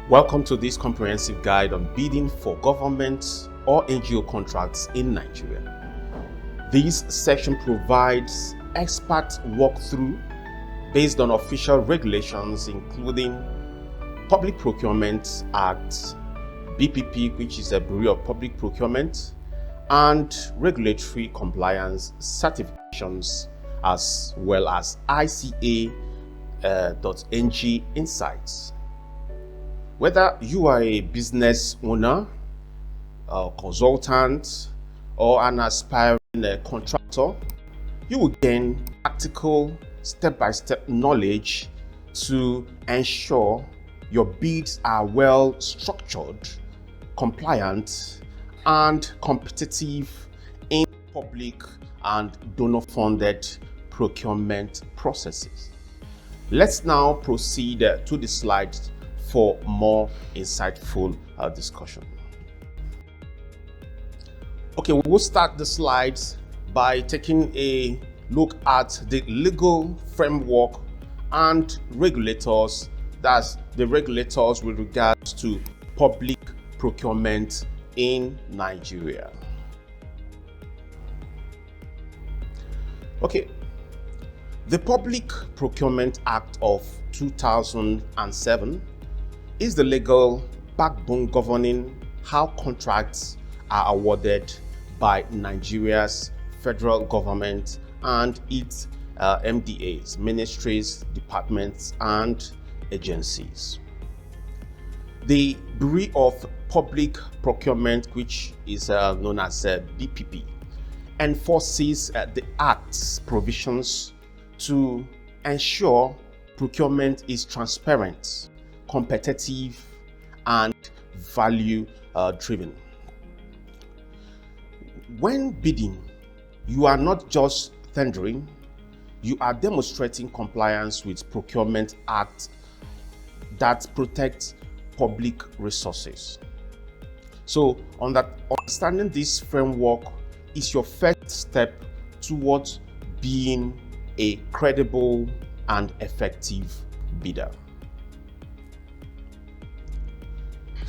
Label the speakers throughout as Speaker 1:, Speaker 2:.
Speaker 1: Welcome to this comprehensive guide on bidding for government or NGO contracts in Nigeria. This section provides expert walkthrough based on official regulations including Public Procurement Act, BPP, which is a Bureau of Public Procurement, and regulatory compliance certifications, as well as ICA.NG insights. Whether you are a business owner, a consultant, or an aspiring contractor, you will gain practical step-by-step knowledge to ensure your bids are well structured, compliant, and competitive in public and donor-funded procurement processes. Let's now proceed to the slides for more insightful discussion. Okay, we will start the slides by taking a look at the legal framework and regulators, that's the regulators with regards to public procurement in Nigeria. Okay, the Public Procurement Act of 2007 is the legal backbone governing how contracts are awarded by Nigeria's federal government and its MDAs, ministries, departments, and agencies. The Bureau of Public Procurement, which is known as BPP, enforces the Act's provisions to ensure procurement is transparent, competitive, and value-driven. When bidding, you are not just tendering, you are demonstrating compliance with Procurement Act that protects public resources. So, understanding this framework is your first step towards being a credible and effective bidder.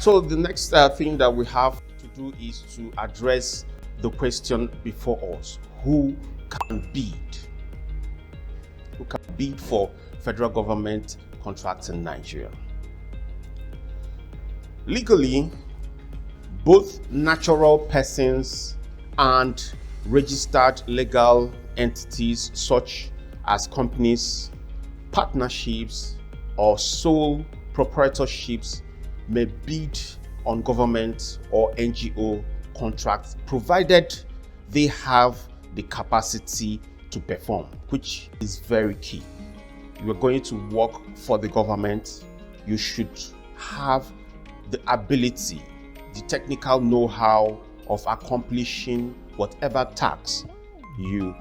Speaker 1: So the next thing that we have to do is to address the question before us: who can bid? Who can bid for federal government contracts in Nigeria? Legally, both natural persons and registered legal entities such as companies, partnerships, or sole proprietorships may bid on government or NGO contracts provided they have the capacity to perform, which is very key. You are going to work for the government, you should have the ability, the technical know-how of accomplishing whatever task you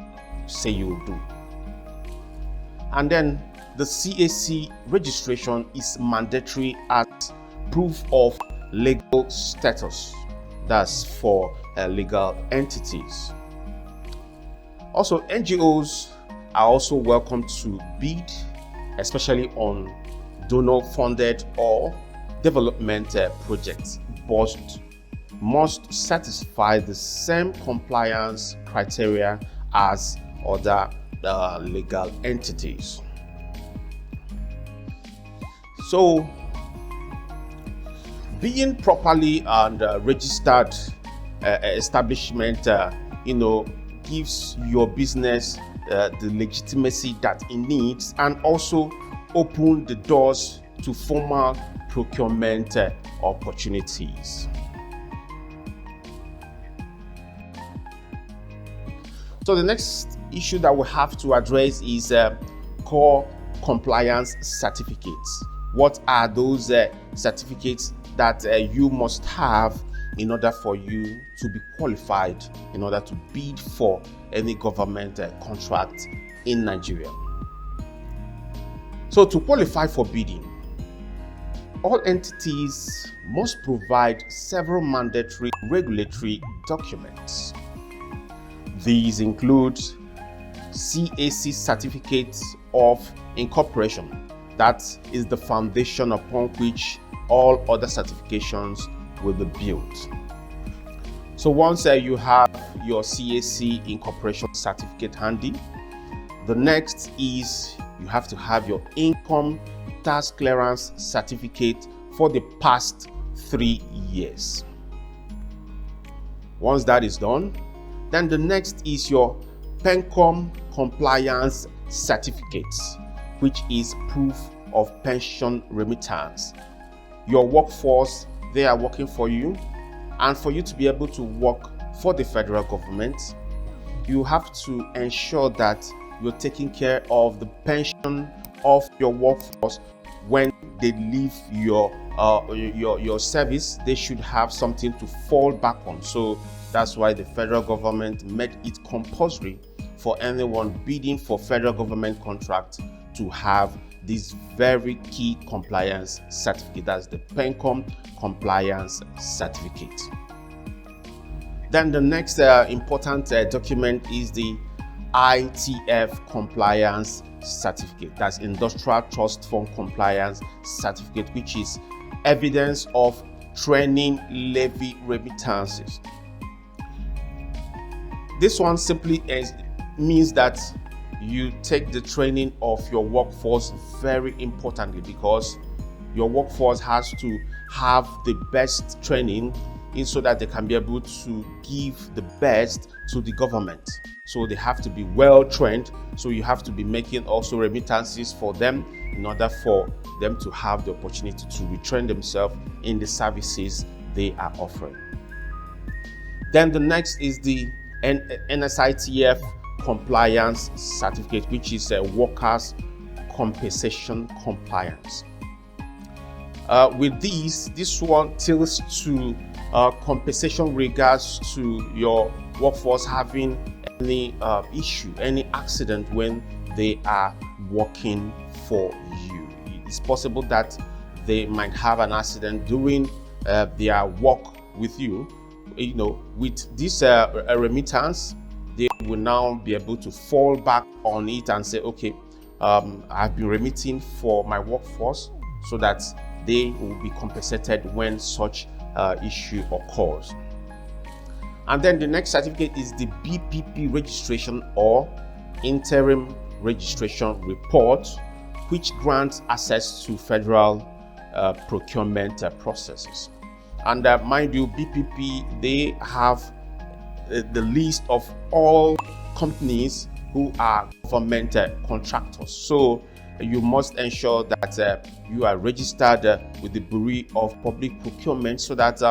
Speaker 1: say you will do. And then the CAC registration is mandatory as proof of legal status. That's for legal entities. Also, NGOs are also welcome to bid, especially on donor-funded or development projects, but must satisfy the same compliance criteria as other legal entities. So, being properly and registered establishment, gives your business the legitimacy that it needs, and also open the doors to formal procurement opportunities. So the next issue that we have to address is core compliance certificates. What are those certificates that you must have in order for you to be qualified in order to bid for any government contract in Nigeria? So to qualify for bidding, all entities must provide several mandatory regulatory documents. These include CAC certificates of incorporation. That is the foundation upon which all other certifications will be built. So once you have your CAC incorporation certificate handy, the next is you have to have your income tax clearance certificate for the past 3 years. Once that is done, then the next is your PENCOM compliance certificates, which is proof of pension remittance. Your workforce, they are working for you, and for you to be able to work for the federal government, you have to ensure that you're taking care of the pension of your workforce. When they leave your service, they should have something to fall back on. So that's why the federal government made it compulsory for anyone bidding for federal government contract to have this very key compliance certificate. That's the PENCOM compliance certificate. Then the next important document is the ITF compliance certificate. That's Industrial Trust Fund Compliance Certificate, which is evidence of training levy remittances. This one simply means that you take the training of your workforce very importantly, because your workforce has to have the best training so that they can be able to give the best to the government. So they have to be well trained. So you have to be making also remittances for them in order for them to have the opportunity to retrain themselves in the services they are offering. Then the next is the NSITF compliance certificate, which is a workers' compensation compliance. With this one tilts to compensation regards to your workforce having any issue, any accident when they are working for you. It's possible that they might have an accident during their work with you. With this remittance, they will now be able to fall back on it and say, okay, I've been remitting for my workforce, so that they will be compensated when such issue occurs. And then the next certificate is the BPP registration or interim registration report, which grants access to federal procurement processes. And mind you, BPP, they have the list of all companies who are government contractors. So you must ensure that you are registered with the Bureau of Public Procurement, so that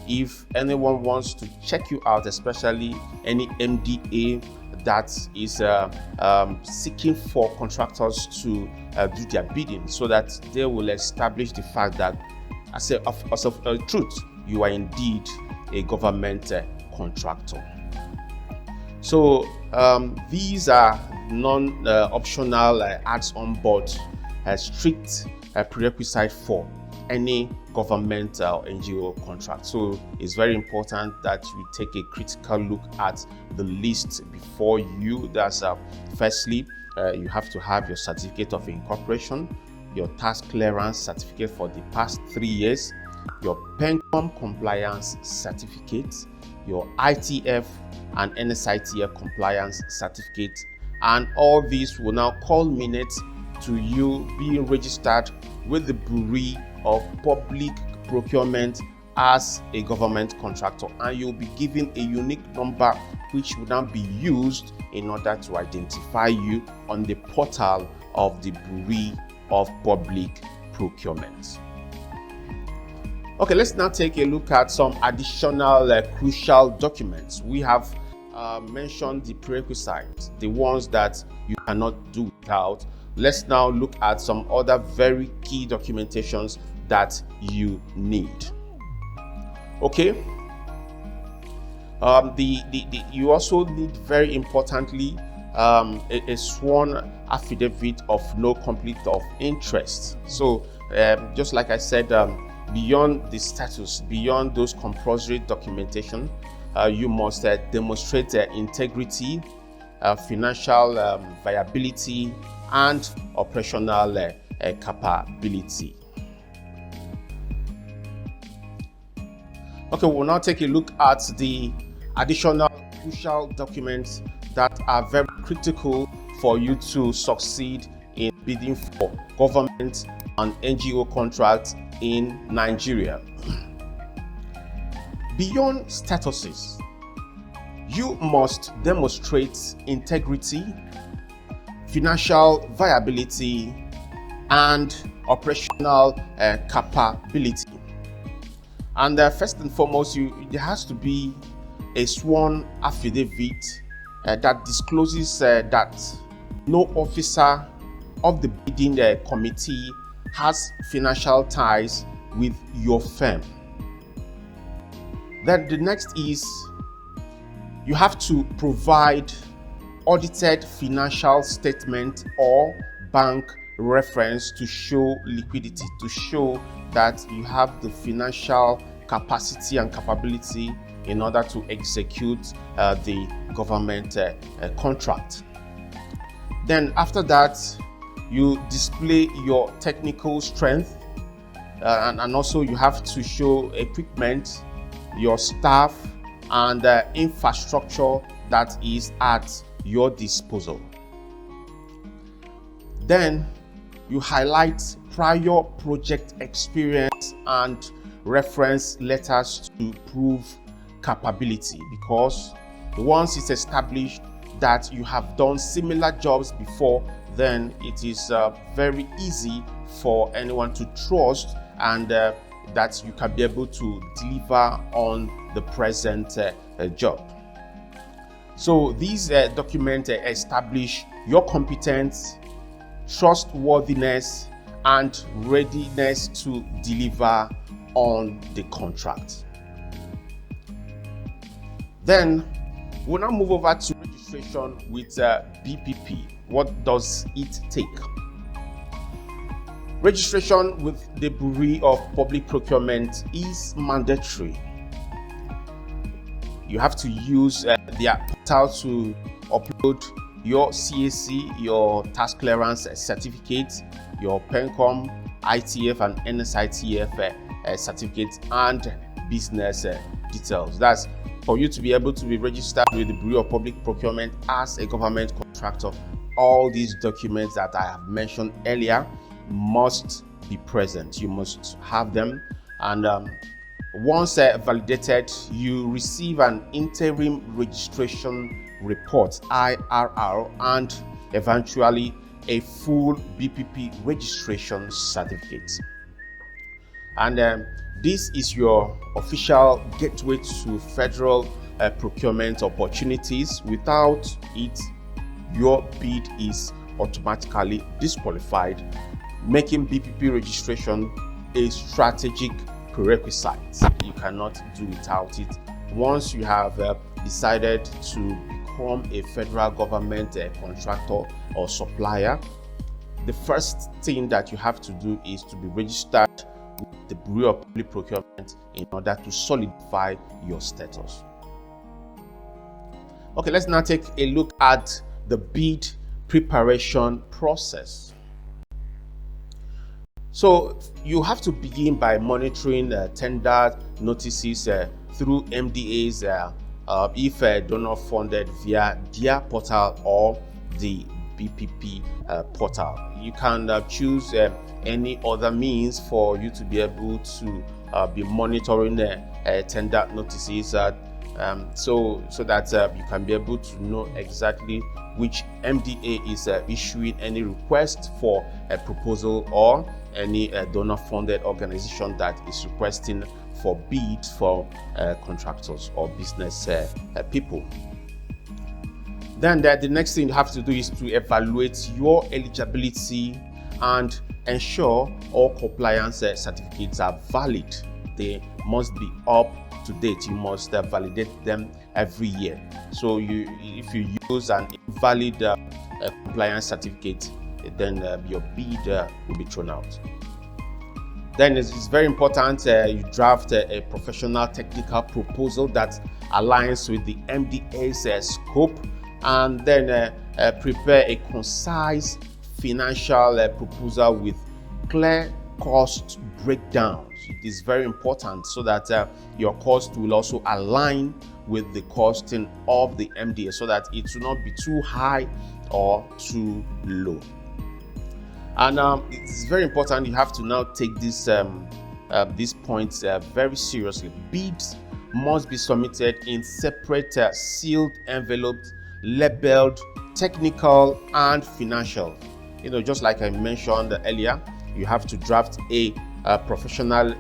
Speaker 1: if anyone wants to check you out, especially any MDA that is seeking for contractors to do their bidding, so that they will establish the fact that as of truth, you are indeed a government contractor. So these are non-optional acts on board, strict prerequisite for any government or NGO contract. So it's very important that you take a critical look at the list before you. That's firstly, you have to have your certificate of incorporation, your tax clearance certificate for the past 3 years, your PENCOM compliance certificate, your ITF and NSITF compliance certificate, and all these will now culminate to you being registered with the Bureau of Public Procurement as a government contractor, and you'll be given a unique number which will now be used in order to identify you on the portal of the Bureau of Public Procurement. Okay, let's now take a look at some additional crucial documents. We have mentioned the prerequisites, the ones that you cannot do without. Let's now look at some other very key documentations that you need. Okay, you also need, very importantly, a sworn affidavit of no conflict of interest. So just like I said, beyond the status, beyond those compulsory documentation, you must demonstrate integrity, financial viability, and operational capability. Okay, we'll now take a look at the additional crucial documents that are very critical for you to succeed in bidding for government and NGO contracts in Nigeria. Beyond statuses, you must demonstrate integrity, financial viability, and operational capability. And first and foremost, there has to be a sworn affidavit that discloses that no officer of the bidding committee has financial ties with your firm. Then the next is you have to provide audited financial statement or bank reference to show liquidity, to show that you have the financial capacity and capability in order to execute the government contract. Then after that, you display your technical strength, and also you have to show equipment, your staff, and infrastructure that is at your disposal. Then you highlight prior project experience and reference letters to prove capability, because once it's established that you have done similar jobs before, then it is very easy for anyone to trust and that you can be able to deliver on the present job. So these documents establish your competence, trustworthiness, and readiness to deliver on the contract. Then we'll now move over to registration with BPP. What does it take? Registration with the Bureau of Public Procurement is mandatory. You have to use their portal to upload your CAC, your tax clearance certificate, your PENCOM, ITF and NSITF certificates, and business details. That's for you to be able to be registered with the Bureau of Public Procurement as a government contractor. All these documents that I have mentioned earlier must be present. You must have them, and once validated, you receive an interim registration report, IRR, and eventually a full BPP registration certificate. And this is your official gateway to federal procurement opportunities. Without it, your bid is automatically disqualified, making BPP registration a strategic prerequisite. You cannot do without it. Once you have decided to become a federal government contractor or supplier, the first thing that you have to do is to be registered with the Bureau of Public Procurement in order to solidify your status. Okay, let's now take a look at the bid preparation process. So you have to begin by monitoring tender notices through MDAs if donor funded via their portal or the BPP portal. You can choose any other means for you to be able to be monitoring tender notices, so that you can be able to know exactly which MDA is issuing any request for a proposal, or any donor-funded organization that is requesting for bids for contractors or business people. Then the next thing you have to do is to evaluate your eligibility and ensure all compliance certificates are valid. They must be up to date. You must validate them every year. So if you use an invalid compliance certificate, then your bid will be thrown out. Then it's very important you draft a professional technical proposal that aligns with the MDA's scope, and then prepare a concise financial proposal with clear cost breakdowns. It is very important so that your cost will also align with the costing of the MDA, so that it will not be too high or too low. And it's very important. You have to now take these points very seriously. Bids must be submitted in separate sealed envelopes, labeled technical and financial. Just like I mentioned earlier, you have to draft a professional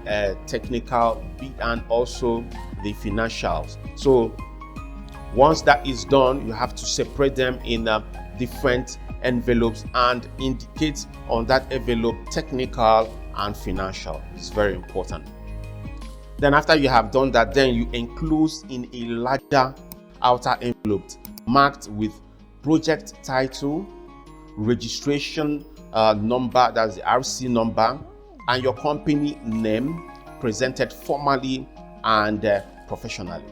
Speaker 1: technical bid and also the financials. So once that is done, you have to separate them in different envelopes and indicate on that envelope technical and financial. It's very important. Then after you have done that, then you enclose in a larger outer envelope marked with project title, registration number, that's the RC number, and your company name presented formally and professionally.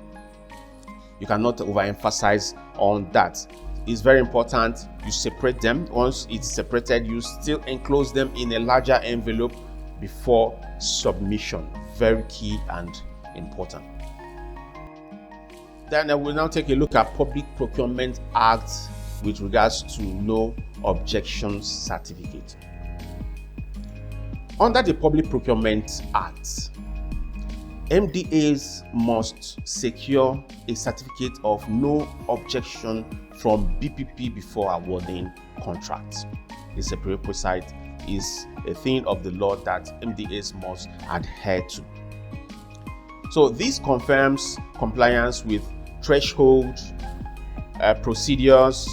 Speaker 1: You cannot overemphasize on that. It's very important you separate them. Once it's separated, you still enclose them in a larger envelope before submission. Very key and important. Then I will now take a look at Public Procurement Act with regards to no objections certificate. Under the Public Procurement Act, MDAs must secure a certificate of no objection from BPP before awarding contracts. It's a prerequisite, is a thing of the law that MDAs must adhere to. So this confirms compliance with threshold procedures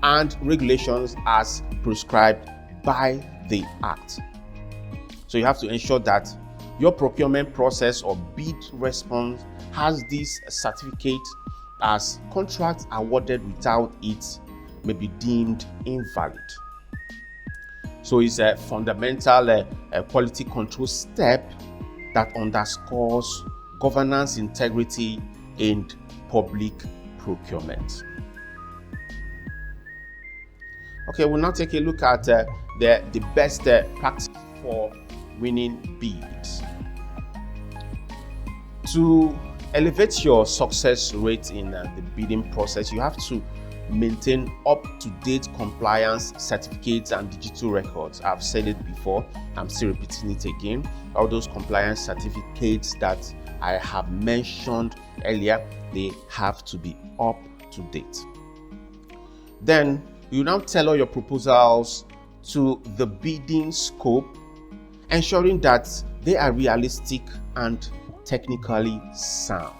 Speaker 1: and regulations as prescribed by the Act. So you have to ensure that your procurement process or bid response has this certificate, as contracts awarded without it may be deemed invalid. So it's a fundamental quality control step that underscores governance integrity in public procurement. Okay, we'll now take a look at the best practice for winning bids. To elevate your success rate in the bidding process, you have to maintain up-to-date compliance certificates and digital records. I've said it before, I'm still repeating it again. All those compliance certificates that I have mentioned earlier, they have to be up to date. Then you now tailor your proposals to the bidding scope, ensuring that they are realistic and technically sound.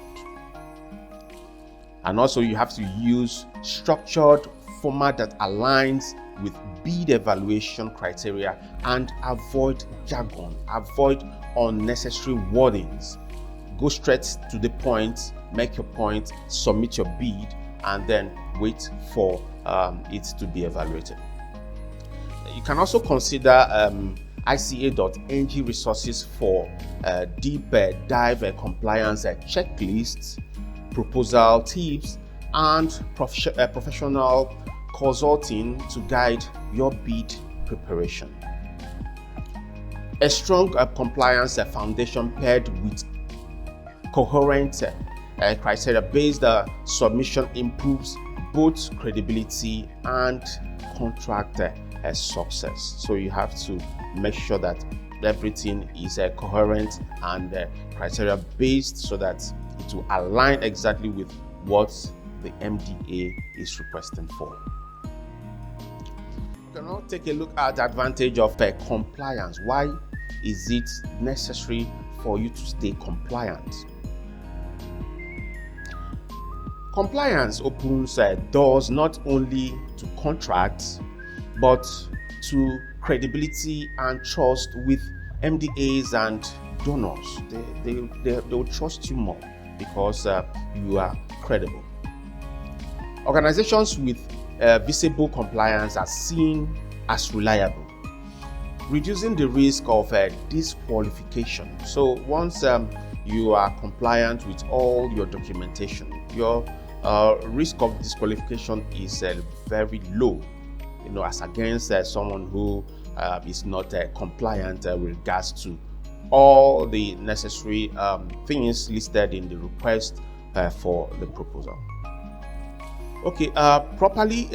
Speaker 1: And also you have to use structured format that aligns with bid evaluation criteria and avoid jargon, avoid unnecessary wordings. Go straight to the point, make your point, submit your bid, and then wait for it to be evaluated. You can also consider ICA.NG resources for deep dive compliance checklists, proposal tips, and professional consulting to guide your bid preparation. A strong compliance foundation paired with coherent criteria-based submission improves both credibility and contract success. So you have to make sure that everything is coherent and criteria-based, so that it will align exactly with what the MDA is requesting for. You can now take a look at the advantage of compliance. Why is it necessary for you to stay compliant? Compliance opens doors not only to contracts, but to credibility and trust with MDAs and donors. They will trust you more because you are credible. Organizations with visible compliance are seen as reliable, reducing the risk of disqualification. So once you are compliant with all your documentation, your risk of disqualification is very low, as against someone who is not compliant with regards to all the necessary things listed in the request for the proposal. Okay, properly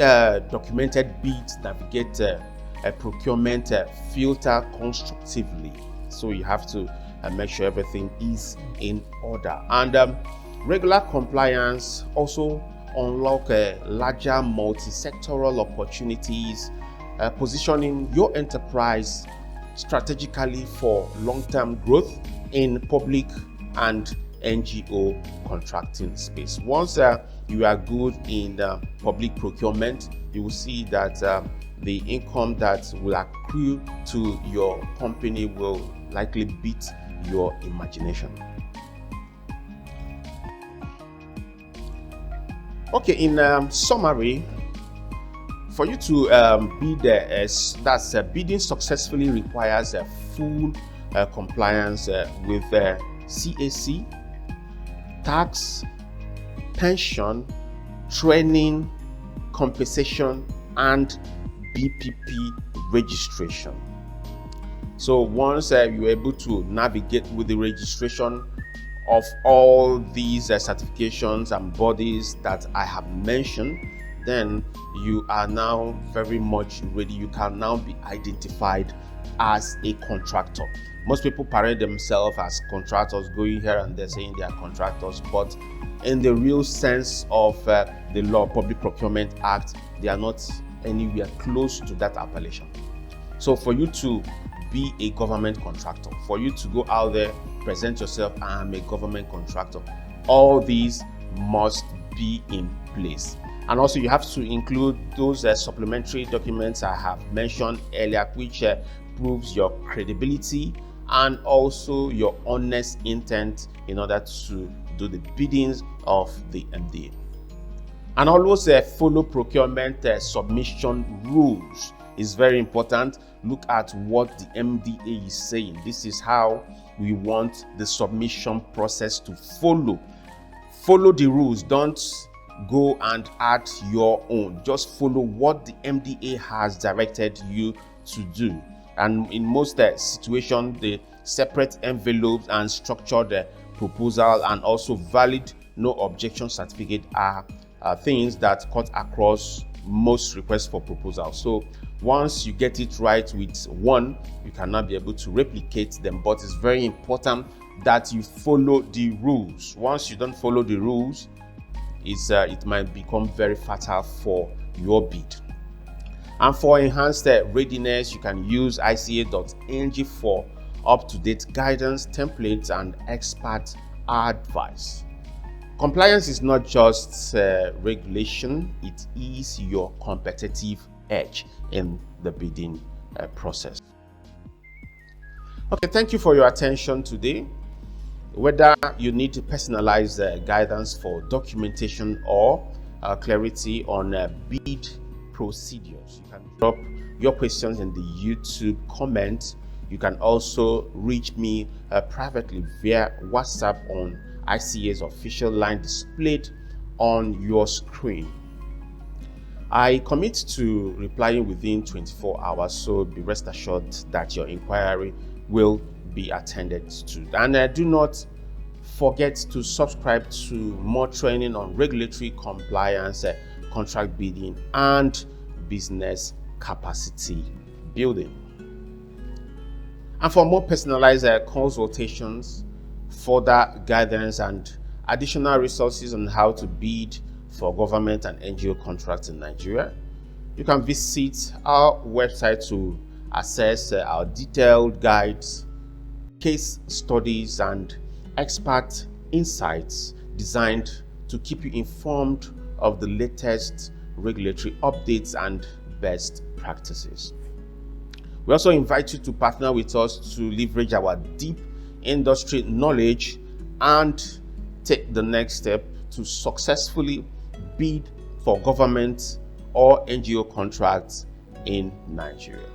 Speaker 1: documented bids navigate a procurement filter constructively. So you have to make sure everything is in order. And regular compliance also unlock larger multi-sectoral opportunities, positioning your enterprise strategically for long-term growth in public and NGO contracting space. Once you are good in public procurement, you will see that the income that will accrue to your company will likely beat your imagination. Okay, in summary, for you to bid, bidding successfully requires a full compliance with CAC, tax, pension, training, compensation, and BPP registration. So once you're able to navigate with the registration of all these certifications and bodies that I have mentioned, then you are now very much ready. You can now be identified as a contractor. Most people parade themselves as contractors, going here and there saying they are contractors, but in the real sense of the law, Public Procurement Act, they are not anywhere close to that appellation. So for you to be a government contractor, for you to go out there, present yourself, I'm a government contractor, all these must be in place. And also you have to include those supplementary documents I have mentioned earlier, which proves your credibility and also your honest intent in order to do the biddings of the MDA. And always follow procurement submission rules. Is very important. Look at what the MDA is saying. This is how we want the submission process to follow. Follow the rules. Don't go and add your own. Just follow what the MDA has directed you to do. And in most situations, the separate envelopes and structured proposal and also valid no objection certificate are things that cut across most requests for proposal. So once you get it right with one, you cannot be able to replicate them. But it's very important that you follow the rules. Once you don't follow the rules, it might become very fatal for your bid. And for enhanced readiness, you can use ICA.ng for up-to-date guidance, templates, and expert advice. Compliance is not just regulation, it is your competitive edge in the bidding process. Okay, thank you for your attention today. Whether you need personalized guidance for documentation or clarity on bid procedures, you can drop your questions in the YouTube comment. You can also reach me privately via WhatsApp on ICA's official line displayed on your screen. I commit to replying within 24 hours, so be rest assured that your inquiry will be attended to. And do not forget to subscribe to more training on regulatory compliance, contract bidding, and business capacity building. And for more personalized consultations, further guidance, and additional resources on how to bid for government and NGO contracts in Nigeria, you can visit our website to access our detailed guides, case studies, and expert insights designed to keep you informed of the latest regulatory updates and best practices. We also invite you to partner with us to leverage our deep industry knowledge and take the next step to successfully bid for government or NGO contracts in Nigeria.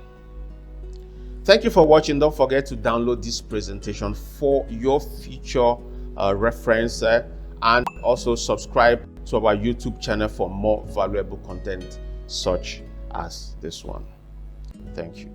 Speaker 1: Thank you for watching. Don't forget to download this presentation for your future reference and also subscribe to our YouTube channel for more valuable content such as this one. Thank you.